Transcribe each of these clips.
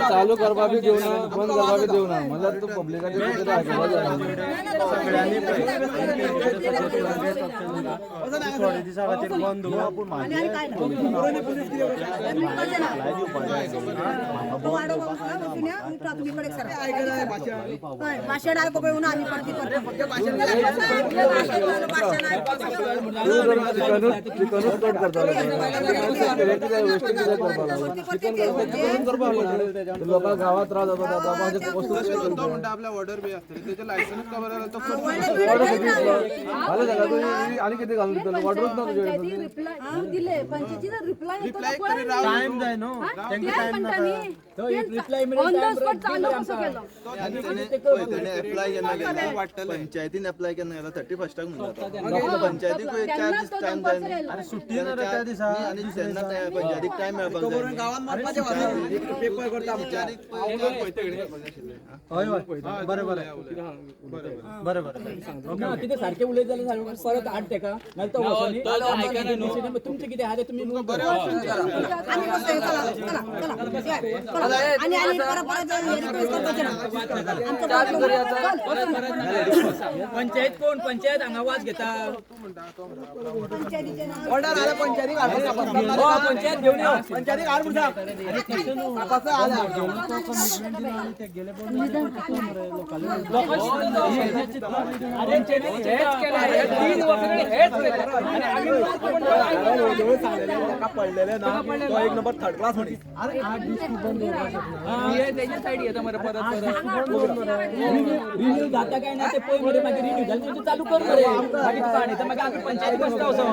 चालू करवा भी देऊ ना बंद करवा भी देऊ ना मला तो पब्लिकाचे थोडे दिसा खातीर बंद पूण भाषण ऐकून आम्ही लोकांना गावात त्रास होतो आपल्या ऑर्डर बी असते त्याचे लायसन्स कव्हर आणि किती घालून ऑर्डरच दिले पंचायतीचा रिप्लाय टाइम जाय नो पंचायतीन अप्लाय केन्ना केला 31 म्हणटा पंचायतीक 4 दीस टाइम जाय आणि सुट्टी ना त्या दिसा आणि त्यांना पंचायतीक टाइम मेळपाक जाय पेपर करता हय बरें बरें बरें बरें कितें सारकें उलयत जाल्यार परत हाड तेका नाल्यार तो वचोनी तुमचें कितें आहा तें तुमी पंचायत कोण पंचायत हांगा वाज घेता ऑर्डर आला पंचायतीक पंचायत घेवन यो पंचायतीक हाड म्हणटा पडलेले ना तो एक नंबर थर्ड क्लास म्हणी तेच्या सायडी येता मरे परत रिन्यू जाता काय ना ते पय मरे मागीर रिन्यू जालें तूं चालू कर मरे मागीर तूं हाडटा मागीर आमी पंचायतीक बसता वचो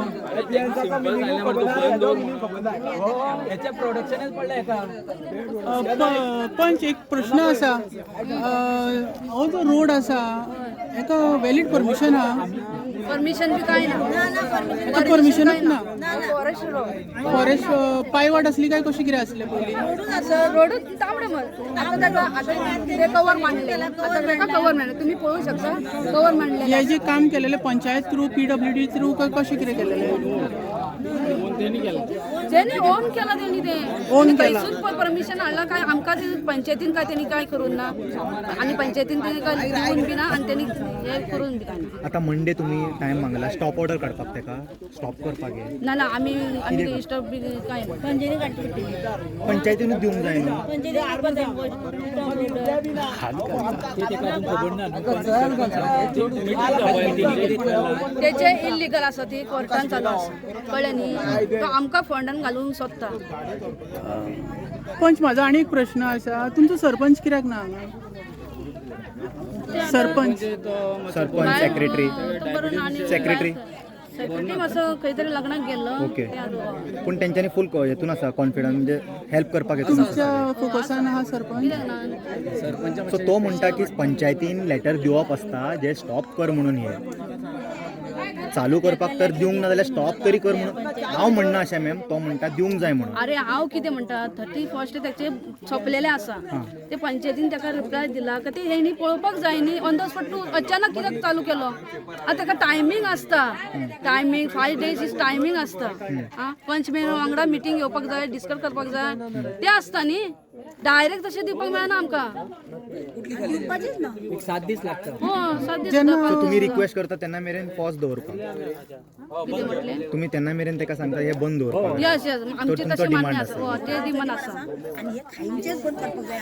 हेचे प्रोडक्शनच पडलें हेका पंच एक प्रश्न आसा हो जो रोड आसा हेका वॅलीड परमिशन आहा परमिशन बी काय ना परमिशनच ना फॉरेस्ट पायवाट असली काय कशी कितें आसलें पयलीं रोड तांबडे मर आता ते कवर मांडले आता तेका कवर मांडले तुम्ही पळोवू शकता कवर मांडले हे जे काम केलेले पंचायत थ्रू PWD थ्रू काय कशें कितें केलेलें जेणे ओन केला त्यांनी ते ओन केला परमिशन हाडला काय आमकां पंचायतीन काय त्यांनी काय करून ना आणि पंचायतीन त्यांनी काय दिवून बी ना आणि त्यांनी हे करून बी काय आता मंडे तुम्ही टाइम मागला स्टॉप ऑर्डर करपाक तेका स्टॉप करपाक ना ना आम्ही स्टॉप बी काय पंचायतीनूच दिवंक जाय न्हू त्याचे इल्लीगल आसा ती कोर्टान चालू आसा कळ्ळें न्ही तो आमकां फंडान घालूंक सोदता पंच म्हाजो आनी एक प्रश्न आसा तुमचो सरपंच कित्याक ना हांगा सरपंच सेक्रेटरी सेक्रेटरी मातसो खंय तरी लग्नाक गेल्लो ओके पूण तेंच्यांनी फूल हेतून आसा कॉन्फिडन्स म्हणजे हेल्प करपाक येतून तुमच्या फोकसान आहा सरपंच सो तो म्हणटा की पंचायतीन लेटर दिवप आसता जे स्टॉप कर म्हणून हे चालू करपाक तर दिवंक ना जाल्यार स्टॉप तरी कर म्हणून हांव म्हणना अशें मॅम तो म्हणटा दिवंक जाय म्हणून अरे हांव कितें म्हणटा 31 तेचे छापलेले आसा ते पंचायतीन ताका रिप्लाय दिला का ते हेणी पळोवपाक जाय न्ही ऑन द स्पॉट तूं अचानक कित्याक चालू केलो आतां ताका टायमींग आसता टायमींग 5 days इज टायमींग आसता पंचमेन वांगडा मिटींग घेवपाक जाय डिस्कस करपाक जाय ते आसता न्ही डायरेक्ट तशें दिवपाक मेळना आमकां 7 दीस लागता हो 7 दीस सो तुम्ही रिक्वेस्ट करता तेन्ना मेरेन पॉज दवरपाक तुम्ही तेन्ना मेरेन तेका सांगता हे बंद दवरपाक यस यस आमचे तशें मान्य आसा हो ते डिमांड आसा आणि हे खायमचेच बंद करपाक जाय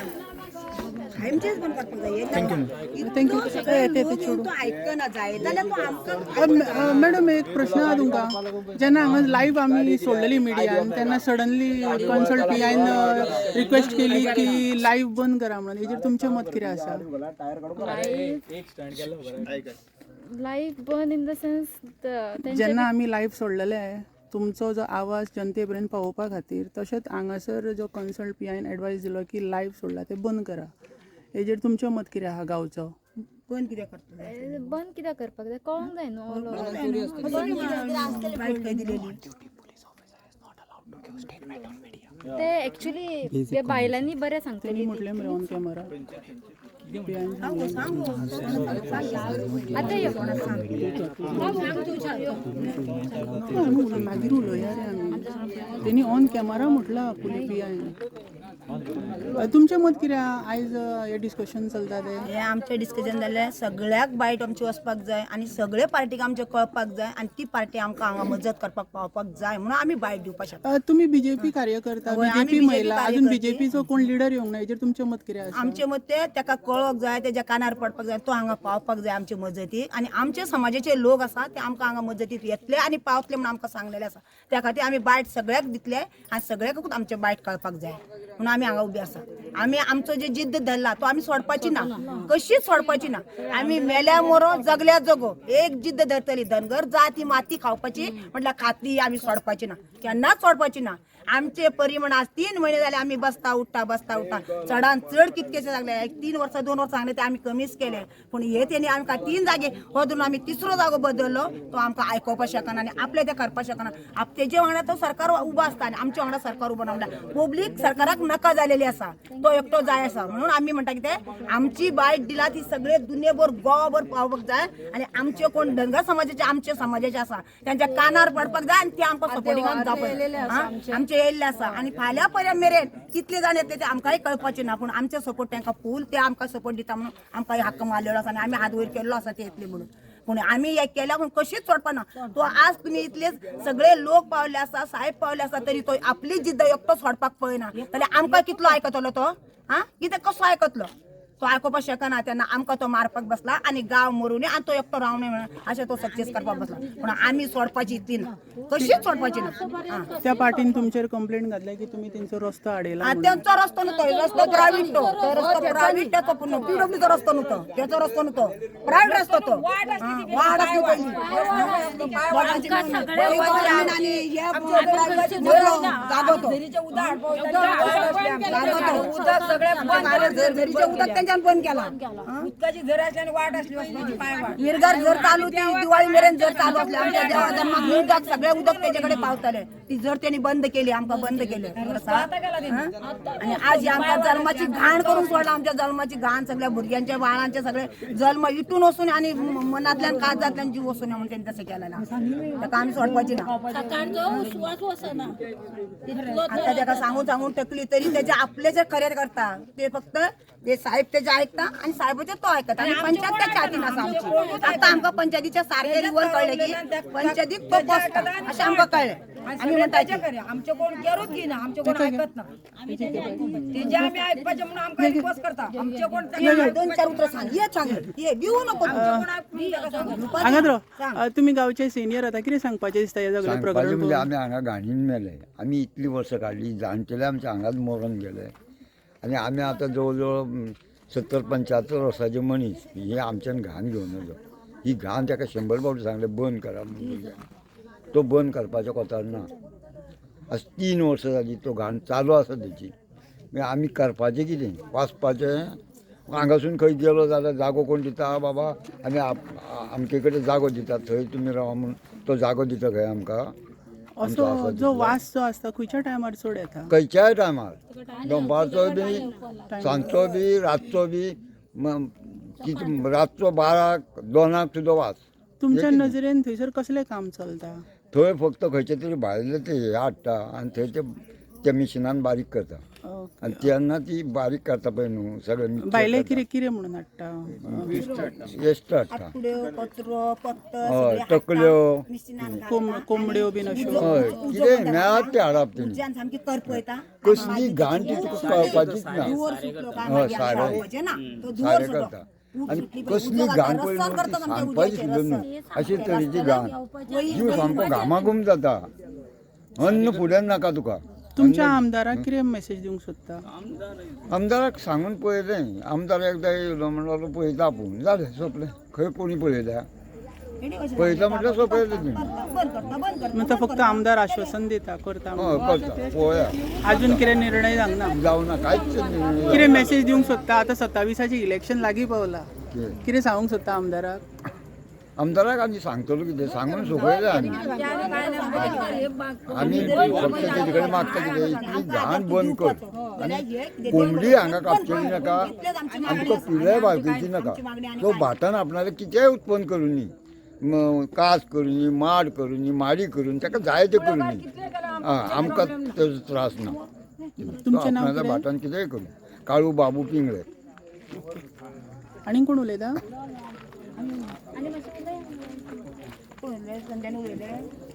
खायमचेच बंद करपाक जाय थँक्यू तो आयकना जाय जाल्यार तो आमकां मॅडम एक प्रश्न आहा तुमकां जेन्ना हांगा लायव्ह आमी सोडलेली मिडियान तेन्ना सडनली कन्सल्ट PIन रिक्वेस्ट केली की लायव्ह बंद करा म्हणून हेजेर तुमचें मत कितें आसा लाईव्ह बंद इन द सेन्स जेन्ना आमी लायव्ह सोडलेले तुमचो जो आवाज जनते पर्यंत पावोवपा खातीर तशेंच हांगासर जो कन्सल्ट PIन एडवायस दिलो की लायव्ह सोडला ते बंद करा हेजेर तुमचें मत कितें आहा गांवचो बंद कित्याक करता बंद कित्याक करपाक जाय कळोंक जाय न्हू ते एक्चुअली ते बायलांनी बरें सांगतली म्हटलें मरे ऑन कॅमेरा आता येऊ मागीर उलोवया रे आमी तेणी ऑन कॅमेरा म्हटला पुली पियान तुमचें मत कितें आयज हे डिस्कशन चलता ते हे आमचें डिस्कशन जालें सगळ्याक बायट आमची वचपाक जाय आनी सगळे पार्टीक आमचे कळपाक जाय आनी ती पार्टी आमकां हांगा मजत करपाक पावपाक जाय म्हणून आमी बायट दिवपाक शकता. तुम्ही बीजेपी कार्यकर्ता बीजेपी महिला अजून बीजेपीचो कोण लिडर येवंक ना हेजेर तुमचें मत कितें आसा? आमचें मत ते ताका कळोवक जाय तेज्या कानार पडपाक जाय तो हांगा पावपाक जाय आमचे मजतीक आनी आमचे समाजाचे लोक आसा ते आमकां हांगा मजतीक येतले आनी पावतले म्हणून आमकां सांगलेले आसा. त्या खातीर आमी बायट सगळ्याक दितले आनी सगळ्याकूच आमचे बायट कळपाक जाय म्हणून आमी हांगा उबे आसा. आमी आमचो जे जिद्द धरला तो आमी सोडपाची ना, कशीच सोडपाची ना. आमी मेल्या मरो जगल्या जगो एक जिद्द धरतली. धनगर जाती माती खावपाची म्हटल्यार खातली आमी सोडपाची ना, केन्नाच सोडपाची ना. आमचे परिमाण आज 3 महिने झाले आम्ही बसता उठता चढान चढ कितकेशे लागले. 3 वर्स 2 वर्स सांगले ते आम्ही कमीच केले पण हे त्यांनी आमकां 3 जागे वदून आम्ही 3रो जागो बदललो तो आमकां आयकोवपाक शकना आनी आपले ते करपाक शकना. तेजे वांगडा तो सरकार उबो आसता आनी आमच्या वांगडा सरकार उबो ना. पब्लीक सरकाराक नाका जालेली आसा तो एकटो जाय आसा म्हणून आमी म्हणटा कितें आमची बायट दिला ती सगळे दुनियाभर गोवाभर पावपाक जाय आनी आमचे कोण धनगर समाजाचे आमचे समाजाचे आसा त्यांच्या कानार पडपाक जाय आनी ते आमकां सपोर्टिंगाक जावपाक आमचे येयल्ले आसा आनी फाल्यां पर्यंत मेरेन कितले जाण येतले ते आमकांय कळपाचे ना. पूण आमचे सपोर्ट तांकां फूल ते आमकां सपोर्ट दिता म्हणून आमकां हक्क मारलेलो आसा आनी आमी हात वयर केल्लो आसा ते येतले म्हणून. पूण आमी हे केल्या पूण कशीच सोडपाना. तो आज तुमी इतले सगळे लोक पावले आसा साहेब पावले आसा तरी तो आपली जिद्द एकटो सोडपाक पळयना जाल्यार आमकां कितलो आयकतलो तो? कितें कसो आयकतलो तो? आयकोवपाक शकना. तेन्ना आमकां तो मारपाक बसला आनी गांव मरून आनी तो एकटो रावणे म्हणून अशें तो सक्सेस करपाक बसला. पूण आमी सोडपाची इतली ना, कशीच सोडपाची ना. त्या पार्टीन तुमचेर कंप्लेंट घातल्या की तुम्ही तेंचो रस्तो आडयला. त्यांचा रस्तो न्हू तो रस्तो प्रायव्हेट तो रस्तो प्रायव्हेट त्याचो पूर्ण पीडब्ल्यूचो रस्तो न्हू तो त्याचो रस्तो न्हू तो प्रायव्हेट रस्तो तो वाड आसली पहिली जागो तो झरीचे उदक त्यांच्यान बंद केला. उदकाची झर असली आणि वाट असली हिरगार झर चालू ती दिवाळी मेरेन झर चालू असली आमच्या देवा जन्माक उदक सगळे उदक त्याच्याकडे पावताले. ती झर त्यांनी बंद केली आमकां बंद केले आणि आज आमच्या जन्माची घाण करून सोडला. आमच्या जन्माची घाण सगळ्या भुरग्यांच्या बाळांचे सगळे जन्म इटून वसून आणि मनातल्यान काळजातल्यान जीव वसून म्हणून त्यांनी तसं केलेला. ताका आमी सोडपाची ना. आता ताका सांगून सांगून टकली तरी त्याचे आपले जे खरें करता ते फक्त ते साहेब त्याचे ऐकता आणि साहेबाचे तो ऐकता आणि पंचायत त्याच्या हातीन आसा आमची. आता आमकां पंचायतीच्या सारखे रिवर कळले की पंचायतीक तो बसता अशें आमकां कळले. आमी म्हणटाचे आमचे कोण केरूच घेयना आमचे कोण ऐकत ना तेजे आमी ऐकपाचे म्हणून आमकां रिक्वेस्ट करता. आमचे कोण 2-4 उतर सांग हे सांग हे भिवू नको. हांगा तुम्ही गावचे सिनियर आता कितें सांगपाचें दिसता हे सगळें प्रकरण? म्हणजे आमी हांगा घाणीन मेले. आमी इतली वर्सां काडली जाणटेले आमच्या हांगाच मरून गेले आनी आमी आतां जवळ जवळ 70-75 वर्सांचे मनीस हे आमच्यान घाण घेवन येयलो. ही घाण ताका 100 फावटी सांगले बंद करा म्हणून तो बंद करपाचो कोतार ना. आज 3 वर्सां जाली तो घाण चालू आसा तेची. मागीर आमी करपाचें कितें वाचपाचें. हांगासून खंय गेलो जाल्यार जागो कोण दिता बाबा आमी अमके कडेन जागो दिता थंय तुमी रावा म्हणून तो जागो दिता खंय आमकां. असो जो वास जो आसता खंयच्या टायमार चड येता? खंयच्याय टायमार दनपारचो बी सांजचो बी रातचो बी रातचो 12-2 सुद्दां वास. तुमच्या नजरेन थंयसर कसलें काम चलता? थंय फक्त खंयचे तरी भायले ते हे हाडटा आनी थंय ते मिशिनान बारीक करता आनी तेन्ना ती बारीक करता पळय न्हू सगळें भायले कितें म्हणून हाडटा? वेस्ट हाडटा. हय तकल्यो कोंबड्यो बीन अश्यो हय कितें मेळत ते हाडप तेणी. कसली घाण ती तुका कळपाचीच ना. हय सारें करता आनी कसली घाण पळय न्हू ती सांगपाची सुद्दां न्हू. अशे तरेची घाण जीव सामको घामाघूम जाता. अन्न फुड्यान नाका तुका. तुमच्या आमदाराक कितें मेसेज दिवंक सोदता? आमदाराक सांगून पळयलें. आमदार एकदां येयलो म्हणलो पळयता आपूण जालें सोंपलें. खंय कोणी पळयल्या पळयता म्हटल्यार सोंपयलें तुमी. म्हणजे फक्त आमदार आश्वासन दिता करता हय करता पळोवया. अजून कितें निर्णय जावना? जावना कांयच कितें मेसेज दिवंक सोदता? आतां 27ची इलेक्शन लागीं पावला. कितें सांगूंक सोदता आमदाराक? आमदाराक आमी सांगतलो कितें सांगून सोपयलें आमी फक्त तेजे कडेन मागता कितें इतली घाण बंद कर आनी कोंबडी हांगा कापचेली नाका आमकां पिळय बाळगुची नाका तो भातान आपणाले कितेंय उत्पन्न करुनी कास करुनी माड करुनी माडी करून ताका जाय तें करुनी आमकां तेजो त्रास ना तुमचें नांव आपणाल्या भाटान कितेंय करूं काळू बाबू पिंगळे आनी कोण उलयता संध्यान उलयले